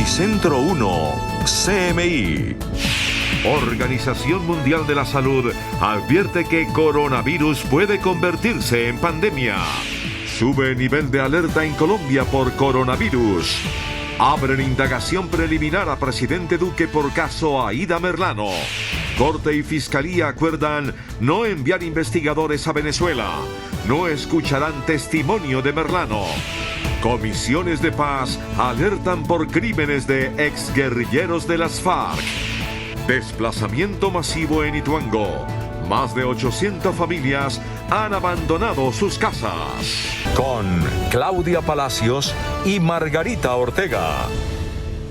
Noticentro 1, CMI. Organización Mundial de la Salud advierte que coronavirus puede convertirse en pandemia. Sube nivel de alerta en Colombia por coronavirus. Abren indagación preliminar a presidente Duque por caso Aida Merlano. Corte y Fiscalía acuerdan no enviar investigadores a Venezuela. No escucharán testimonio de Merlano. Comisiones de paz alertan por crímenes de exguerrilleros de las FARC. Desplazamiento masivo en Ituango. Más de 800 familias han abandonado sus casas. Con Claudia Palacios y Margarita Ortega.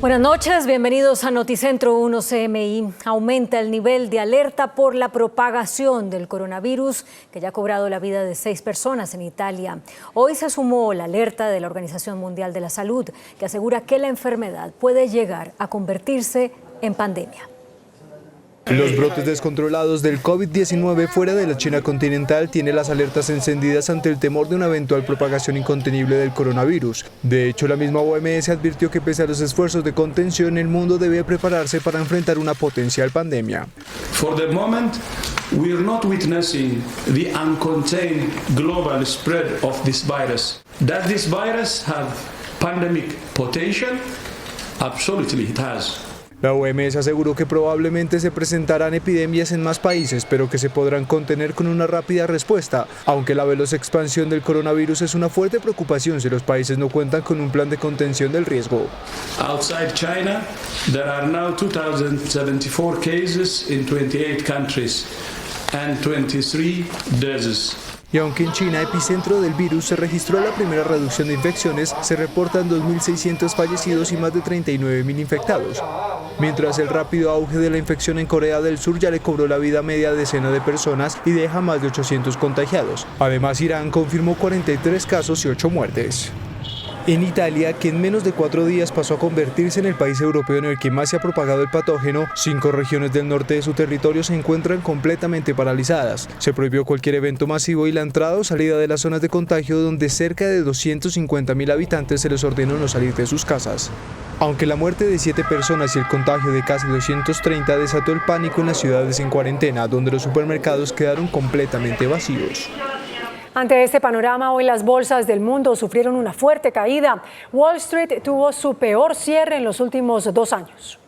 Buenas noches, bienvenidos a Noticentro 1 CMI. Aumenta el nivel de alerta por la propagación del coronavirus, que ya ha cobrado la vida de 6 personas en Italia. Hoy se sumó la alerta de la Organización Mundial de la Salud, que asegura que la enfermedad puede llegar a convertirse en pandemia. Los brotes descontrolados del COVID-19 fuera de la China continental tienen las alertas encendidas ante el temor de una eventual propagación incontenible del coronavirus. De hecho, la misma OMS advirtió que pese a los esfuerzos de contención, el mundo debe prepararse para enfrentar una potencial pandemia. For the moment, we are not witnessing the uncontained global spread of this virus. Does this virus have pandemic potential? Absolutely, it has. La OMS aseguró que probablemente se presentarán epidemias en más países, pero que se podrán contener con una rápida respuesta, aunque la veloz expansión del coronavirus es una fuerte preocupación si los países no cuentan con un plan de contención del riesgo. Outside China, there are now 2,074 cases in 28 countries and 23 deaths. Y aunque en China, epicentro del virus, se registró la primera reducción de infecciones, se reportan 2.600 fallecidos y más de 39.000 infectados. Mientras el rápido auge de la infección en Corea del Sur ya le cobró la vida a media decena de personas y deja más de 800 contagiados. Además, Irán confirmó 43 casos y 8 muertes. En Italia, que en menos de 4 días pasó a convertirse en el país europeo en el que más se ha propagado el patógeno, 5 regiones del norte de su territorio se encuentran completamente paralizadas. Se prohibió cualquier evento masivo y la entrada o salida de las zonas de contagio, donde cerca de 250.000 habitantes se les ordenó no salir de sus casas. Aunque la muerte de 7 personas y el contagio de casi 230 desató el pánico en las ciudades en cuarentena, donde los supermercados quedaron completamente vacíos. Ante este panorama, hoy las bolsas del mundo sufrieron una fuerte caída. Wall Street tuvo su peor cierre en los últimos 2 años.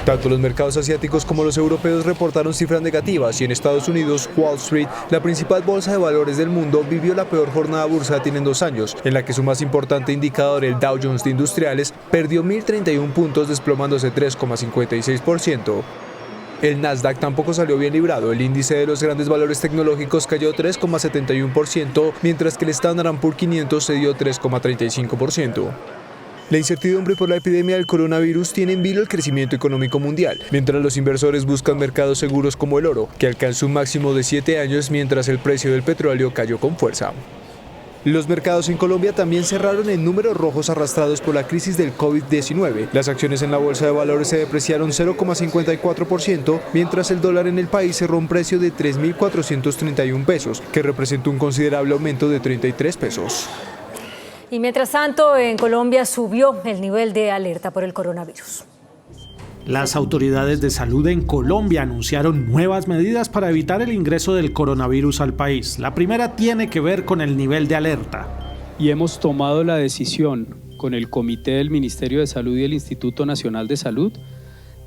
Tanto los mercados asiáticos como los europeos reportaron cifras negativas y en Estados Unidos, Wall Street, la principal bolsa de valores del mundo, vivió la peor jornada bursátil en 2 años, en la que su más importante indicador, el Dow Jones de Industriales, perdió 1.031 puntos, desplomándose 3,56%. El Nasdaq tampoco salió bien librado. El índice de los grandes valores tecnológicos cayó 3,71%, mientras que el Standard & Poor's 500 cedió 3,35%. La incertidumbre por la epidemia del coronavirus tiene en vilo el crecimiento económico mundial, mientras los inversores buscan mercados seguros como el oro, que alcanzó un máximo de 7 años mientras el precio del petróleo cayó con fuerza. Los mercados en Colombia también cerraron en números rojos arrastrados por la crisis del COVID-19. Las acciones en la bolsa de valores se depreciaron 0,54%, mientras el dólar en el país cerró un precio de 3.431 pesos, que representa un considerable aumento de 33 pesos. Y mientras tanto, en Colombia subió el nivel de alerta por el coronavirus. Las autoridades de salud en Colombia anunciaron nuevas medidas para evitar el ingreso del coronavirus al país. La primera tiene que ver con el nivel de alerta. Y hemos tomado la decisión con el Comité del Ministerio de Salud y el Instituto Nacional de Salud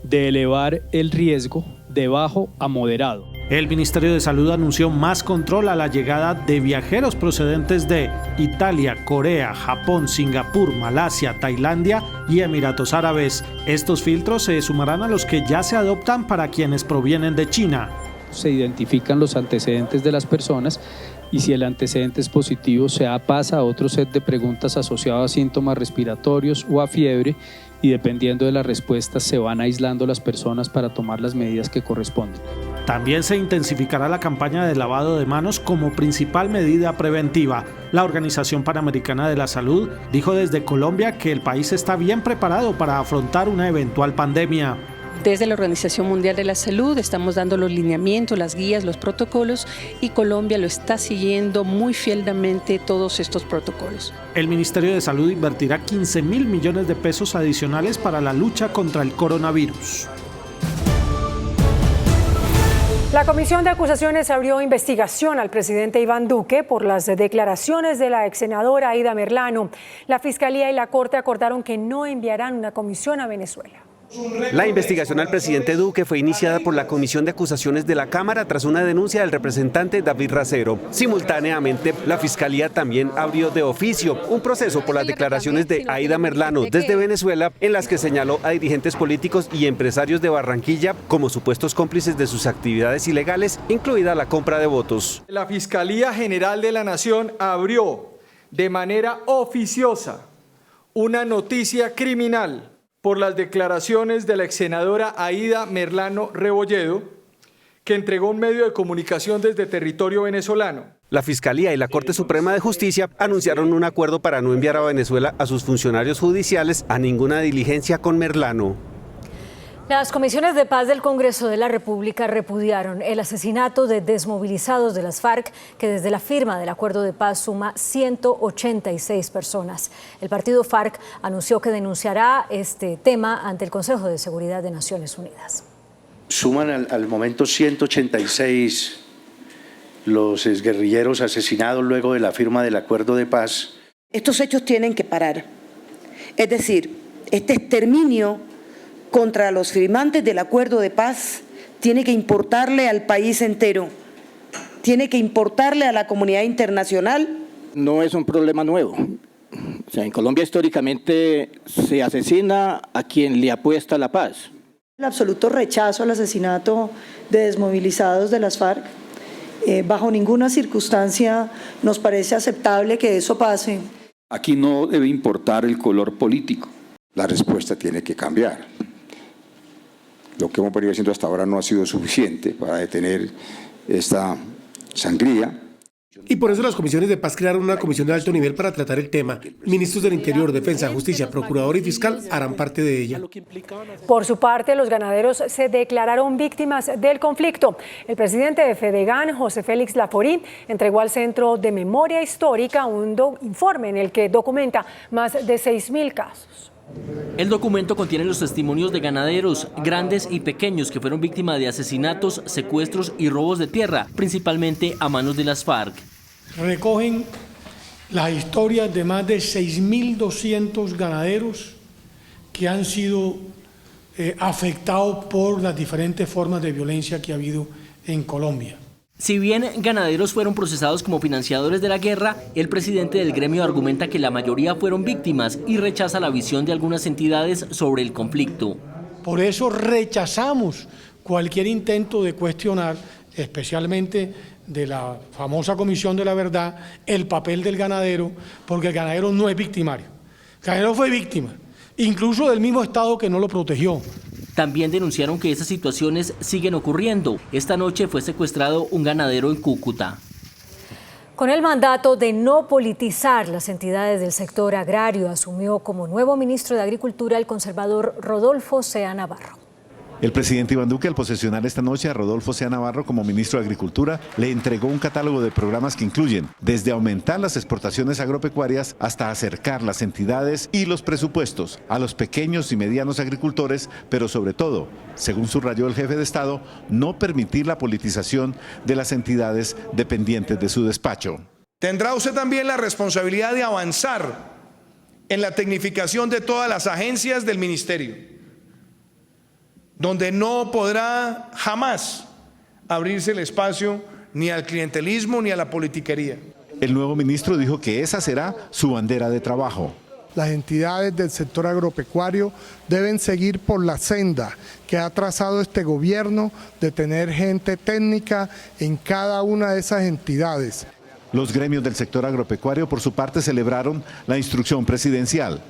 de elevar el riesgo de bajo a moderado. El Ministerio de Salud anunció más control a la llegada de viajeros procedentes de Italia, Corea, Japón, Singapur, Malasia, Tailandia y Emiratos Árabes. Estos filtros se sumarán a los que ya se adoptan para quienes provienen de China. Se identifican los antecedentes de las personas y si el antecedente es positivo pasa a otro set de preguntas asociadas a síntomas respiratorios o a fiebre y dependiendo de las respuestas se van aislando las personas para tomar las medidas que corresponden. También se intensificará la campaña de lavado de manos como principal medida preventiva. La Organización Panamericana de la Salud dijo desde Colombia que el país está bien preparado para afrontar una eventual pandemia. Desde la Organización Mundial de la Salud estamos dando los lineamientos, las guías, los protocolos y Colombia lo está siguiendo muy fielmente todos estos protocolos. El Ministerio de Salud invertirá 15.000 millones de pesos adicionales para la lucha contra el coronavirus. La Comisión de Acusaciones abrió investigación al presidente Iván Duque por las declaraciones de la ex senadora Aida Merlano. La Fiscalía y la Corte acordaron que no enviarán una comisión a Venezuela. La investigación al presidente Duque fue iniciada por la Comisión de Acusaciones de la Cámara tras una denuncia del representante David Racero. Simultáneamente, la Fiscalía también abrió de oficio un proceso por las declaraciones de Aida Merlano desde Venezuela, en las que señaló a dirigentes políticos y empresarios de Barranquilla como supuestos cómplices de sus actividades ilegales, incluida la compra de votos. La Fiscalía General de la Nación abrió de manera oficiosa una noticia criminal por las declaraciones de la ex senadora Aida Merlano Rebolledo, que entregó un medio de comunicación desde territorio venezolano. La Fiscalía y la Corte Suprema de Justicia anunciaron un acuerdo para no enviar a Venezuela a sus funcionarios judiciales a ninguna diligencia con Merlano. Las comisiones de paz del Congreso de la República repudiaron el asesinato de desmovilizados de las FARC, que desde la firma del acuerdo de paz suma 186 personas. El partido FARC anunció que denunciará este tema ante el Consejo de Seguridad de Naciones Unidas. Suman al momento 186 los exguerrilleros asesinados luego de la firma del acuerdo de paz. Estos hechos tienen que parar. Es decir, este exterminio contra los firmantes del acuerdo de paz tiene que importarle al país entero, tiene que importarle a la comunidad internacional. No es un problema nuevo. O sea, en Colombia históricamente se asesina a quien le apuesta a la paz. El absoluto rechazo al asesinato de desmovilizados de las FARC. Bajo ninguna circunstancia nos parece aceptable que eso pase. Aquí no debe importar el color político. La respuesta tiene que cambiar. Lo que hemos venido haciendo hasta ahora no ha sido suficiente para detener esta sangría. Y por eso las comisiones de paz crearon una comisión de alto nivel para tratar el tema. Ministros del Interior, Defensa, Justicia, Procurador y Fiscal harán parte de ella. Por su parte, los ganaderos se declararon víctimas del conflicto. El presidente de Fedegan, José Félix Laforí, entregó al Centro de Memoria Histórica un informe en el que documenta más de 6.000 casos. El documento contiene los testimonios de ganaderos, grandes y pequeños, que fueron víctimas de asesinatos, secuestros y robos de tierra, principalmente a manos de las FARC. Recogen las historias de más de 6.200 ganaderos que han sido afectados por las diferentes formas de violencia que ha habido en Colombia. Si bien ganaderos fueron procesados como financiadores de la guerra, el presidente del gremio argumenta que la mayoría fueron víctimas y rechaza la visión de algunas entidades sobre el conflicto. Por eso rechazamos cualquier intento de cuestionar, especialmente de la famosa Comisión de la Verdad, el papel del ganadero, porque el ganadero no es victimario. El ganadero fue víctima, incluso del mismo Estado que no lo protegió. También denunciaron que esas situaciones siguen ocurriendo. Esta noche fue secuestrado un ganadero en Cúcuta. Con el mandato de no politizar las entidades del sector agrario, asumió como nuevo ministro de Agricultura el conservador Rodolfo Sea Navarro. El presidente Iván Duque, al posesionar esta noche a Rodolfo Sea Navarro como ministro de Agricultura, le entregó un catálogo de programas que incluyen desde aumentar las exportaciones agropecuarias hasta acercar las entidades y los presupuestos a los pequeños y medianos agricultores, pero sobre todo, según subrayó el jefe de Estado, no permitir la politización de las entidades dependientes de su despacho. Tendrá usted también la responsabilidad de avanzar en la tecnificación de todas las agencias del ministerio, donde no podrá jamás abrirse el espacio ni al clientelismo ni a la politiquería. El nuevo ministro dijo que esa será su bandera de trabajo. Las entidades del sector agropecuario deben seguir por la senda que ha trazado este gobierno de tener gente técnica en cada una de esas entidades. Los gremios del sector agropecuario, por su parte, celebraron la instrucción presidencial.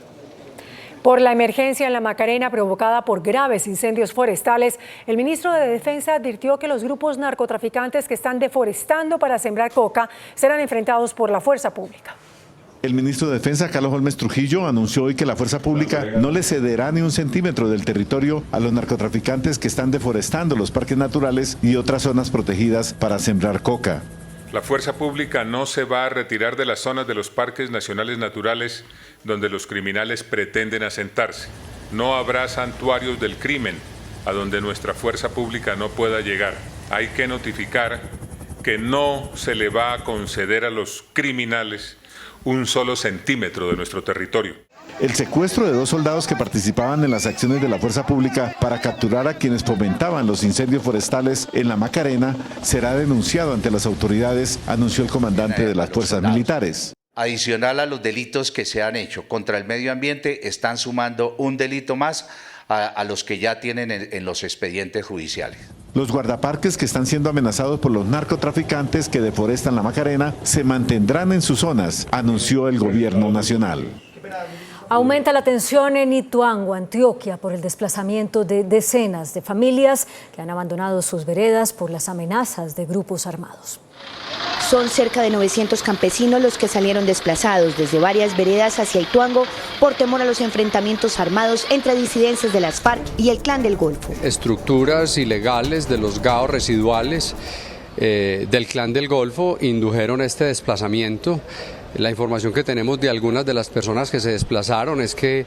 Por la emergencia en la Macarena provocada por graves incendios forestales, el ministro de Defensa advirtió que los grupos narcotraficantes que están deforestando para sembrar coca serán enfrentados por la fuerza pública. El ministro de Defensa, Carlos Holmes Trujillo, anunció hoy que la fuerza pública no le cederá ni un centímetro del territorio a los narcotraficantes que están deforestando los parques naturales y otras zonas protegidas para sembrar coca. La fuerza pública no se va a retirar de las zonas de los parques nacionales naturales donde los criminales pretenden asentarse. No habrá santuarios del crimen a donde nuestra fuerza pública no pueda llegar. Hay que notificar que no se le va a conceder a los criminales un solo centímetro de nuestro territorio. El secuestro de 2 soldados que participaban en las acciones de la fuerza pública para capturar a quienes fomentaban los incendios forestales en la Macarena será denunciado ante las autoridades, anunció el comandante de las fuerzas militares. Adicional a los delitos que se han hecho contra el medio ambiente, están sumando un delito más a los que ya tienen en los expedientes judiciales. Los guardaparques que están siendo amenazados por los narcotraficantes que deforestan la Macarena se mantendrán en sus zonas, anunció el gobierno nacional. Aumenta la tensión en Ituango, Antioquia, por el desplazamiento de decenas de familias que han abandonado sus veredas por las amenazas de grupos armados. Son cerca de 900 campesinos los que salieron desplazados desde varias veredas hacia Ituango por temor a los enfrentamientos armados entre disidencias de las FARC y el Clan del Golfo. Estructuras ilegales de los GAO residuales del Clan del Golfo indujeron este desplazamiento. La información que tenemos de algunas de las personas que se desplazaron es que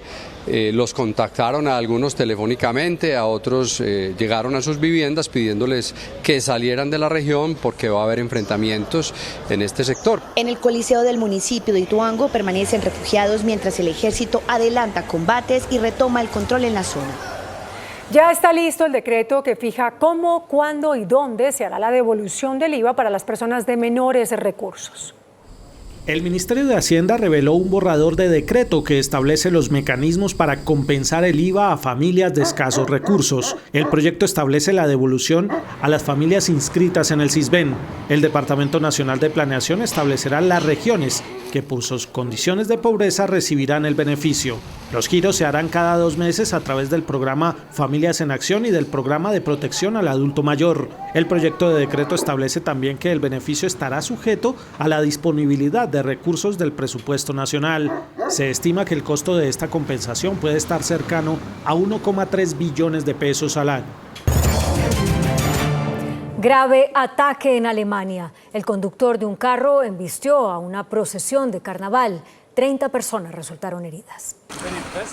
los contactaron a algunos telefónicamente, a otros llegaron a sus viviendas pidiéndoles que salieran de la región porque va a haber enfrentamientos en este sector. En el Coliseo del municipio de Ituango permanecen refugiados mientras el ejército adelanta combates y retoma el control en la zona. Ya está listo el decreto que fija cómo, cuándo y dónde se hará la devolución del IVA para las personas de menores recursos. El Ministerio de Hacienda reveló un borrador de decreto que establece los mecanismos para compensar el IVA a familias de escasos recursos. El proyecto establece la devolución a las familias inscritas en el Sisbén. El Departamento Nacional de Planeación establecerá las regiones que por sus condiciones de pobreza recibirán el beneficio. Los giros se harán cada 2 meses a través del programa Familias en Acción y del programa de protección al adulto mayor. El proyecto de decreto establece también que el beneficio estará sujeto a la disponibilidad de recursos del presupuesto nacional. Se estima que el costo de esta compensación puede estar cercano a 1,3 billones de pesos al año. Grave ataque en Alemania. El conductor de un carro embistió a una procesión de carnaval. 30 personas resultaron heridas.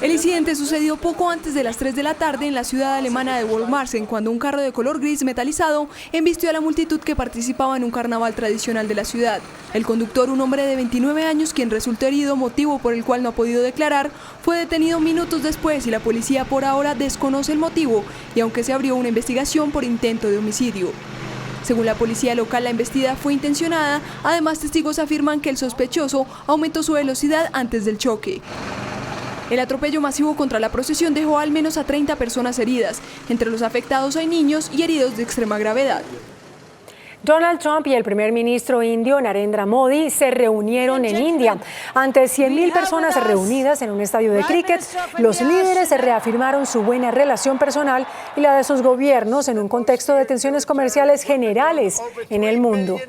El incidente sucedió poco antes de las 3 de la tarde en la ciudad alemana de Wolfmarsen, cuando un carro de color gris metalizado embistió a la multitud que participaba en un carnaval tradicional de la ciudad. El conductor, un hombre de 29 años, quien resultó herido, motivo por el cual no ha podido declarar, fue detenido minutos después y la policía por ahora desconoce el motivo, y aunque se abrió una investigación por intento de homicidio. Según la policía local, la embestida fue intencionada. Además, testigos afirman que el sospechoso aumentó su velocidad antes del choque. El atropello masivo contra la procesión dejó al menos a 30 personas heridas. Entre los afectados hay niños y heridos de extrema gravedad. Donald Trump y el primer ministro indio Narendra Modi se reunieron en India. Ante 100.000 personas reunidas en un estadio de cricket, los líderes reafirmaron su buena relación personal y la de sus gobiernos en un contexto de tensiones comerciales generales en el mundo.